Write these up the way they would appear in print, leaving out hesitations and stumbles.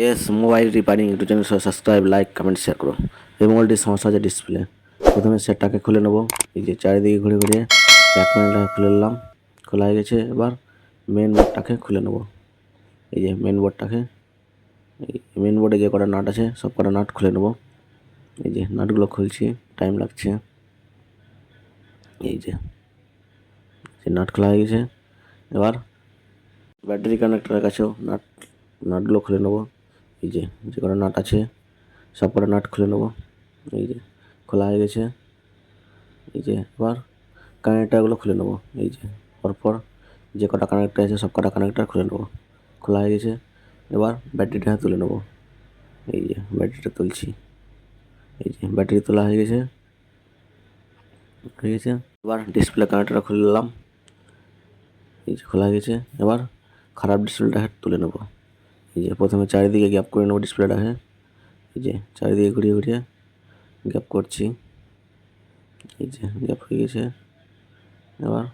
S mobile repairing YouTube channel subscribe like comment share করো। এই মোবাইলটির সমস্যা আছে ডিসপ্লে। প্রথমে সেটটাকে খুলে নেব। এই যে চারিদিকে ঘুরে ঘুরিয়ে ব্যাক প্যানেলটাকে খুলে নিলাম, খোলা হয়ে গেছে। এবার মেন বোর্ডটাকে খুলে নেব। এই যে মেন বোর্ডটাকে, এই মেন বোর্ডে যে কটা নাট আছে সব কটা নাট খুলে নেব। এই যে নাটগুলো খুলছি, টাইম লাগছে। এই যে নাট খোলা হয়ে গেছে। এবার ব্যাটারি কানেক্টরের কাছেও নাটগুলো খুলে নেব। এই যে কটা নাট আছে সব কটা নাট খুলে নেব। এই যে খোলা হয়ে গেছে। এই যে এবার কানেক্টারগুলো খুলে নেব। এই যে পরপর যে কটা কানেক্টার আছে সব কটা কানেক্টার খুলে নেব। খোলা হয়ে গেছে। এবার ব্যাটারিটা তুলে নেব। এই যে ব্যাটারিটা তুলছি। এই যে ব্যাটারি তোলা হয়ে গেছে। এবার ডিসপ্লে কানেক্টারটা খুলে নিলাম। এই যে খোলা হয়ে গেছে। এবার খারাপ ডিসপ্লেটাকে তুলে নেব। এই যে প্রথমে চারিদিকে গ্যাপ করে নেব ডিসপ্লেটাকে। এই যে চারিদিকে ঘুরিয়ে ঘুরিয়ে গ্যাপ করছি। এই যে গ্যাপ হয়ে গেছে। এবার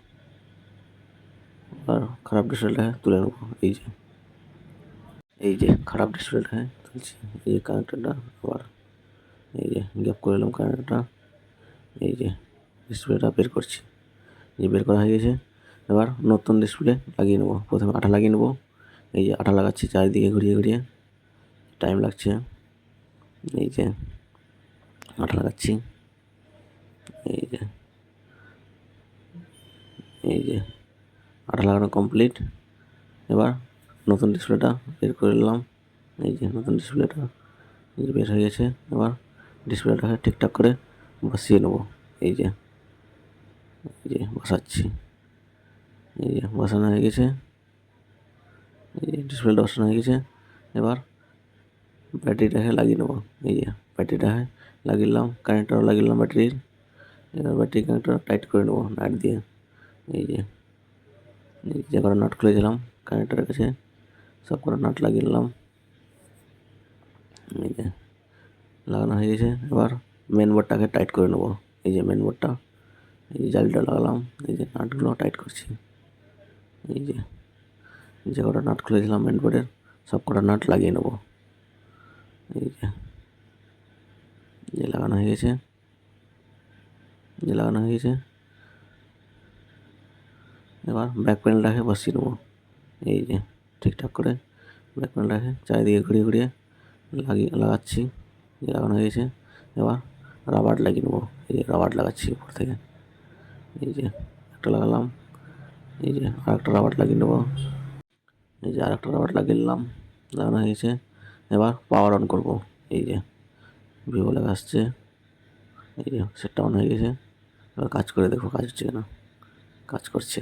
খারাপ ডিসপ্লেটাকে তুলে নেব। এই যে খারাপ ডিসপ্লেটাকে তুলছি। এই যে কানেক্টরটা আবার এই যে গ্যাপ করে নিলাম কানেক্টরটা। এই যে ডিসপ্লেটা বের করছি। এই বের করা হয়ে গেছে। এবার নতুন ডিসপ্লে লাগিয়ে নেব। প্রথমে আঠা লাগিয়ে নেব। এই যে আঠা লাগাচ্ছি চারিদিকে ঘুরিয়ে ঘুরিয়ে, টাইম লাগছে। এই যে আঠা লাগাচ্ছি। এই যে আঠা লাগানো কমপ্লিট। এবার নতুন ডিসপ্লেটা বের করে নিলাম। এই যে নতুন ডিসপ্লেটা এই যে বের হয়ে গেছে। এবার ডিসপ্লেটাকে ঠিকঠাক করে বসিয়ে নেব। এই যে বসাচ্ছি। এই যে বসানো হয়ে গেছে। এই যে ডিসপ্লেটা বসানো হয়ে গেছে। এবার ব্যাটারিটাকে লাগিয়ে নেব। এই যে ব্যাটারিটাকে লাগিয়ে নিলাম, কানেক্টরও লাগিয়ে নিলাম ব্যাটারির। এবার ব্যাটারি কানেক্টর টাইট করে নেব নাট দিয়ে। এই যে কটা নাট খুলেছিলাম কানেক্টরের কাছে সব কটা নাট লাগিয়ে নিলাম। এই যে লাগানো হয়ে গেছে। এবার মেন বোর্ডটাকে টাইট করে নেব। এই যে মেন বোর্ডটা, এই যে জালিটা লাগালাম। এই যে নাটগুলো টাইট করছি। এই যে কটা নাট খুলেছিলাম মেন বোর্ডের সব কটা নাট লাগিয়ে নেব। এই যে লাগানো হয়ে গেছে। এবার ব্যাক প্যানেলটাকে বসিয়ে নেব। এই যে ঠিকঠাক করে ব্যাক প্যানেলটাকে চারিদিকে ঘুরিয়ে ঘুরিয়ে লাগাচ্ছি। লাগানো হয়ে গেছে। এবার রাবার লাগিয়ে নেব। এই যে রাবার লাগাচ্ছি উপর থেকে। এই যে একটা লাগালাম। এই যে আরেকটা রাবার লাগিয়ে নেব। এই যে আরেকটা রাবার লাগিয়ে নিলাম, লাগানো হয়ে গেছে। এবার পাওয়ার অন করব। এই যে ভিভো লেখা আসছে। এই যে সেটটা অন হয়ে গেছে। এবার কাজ করে দেখো কাজ হচ্ছে কিনা। কাজ করছে।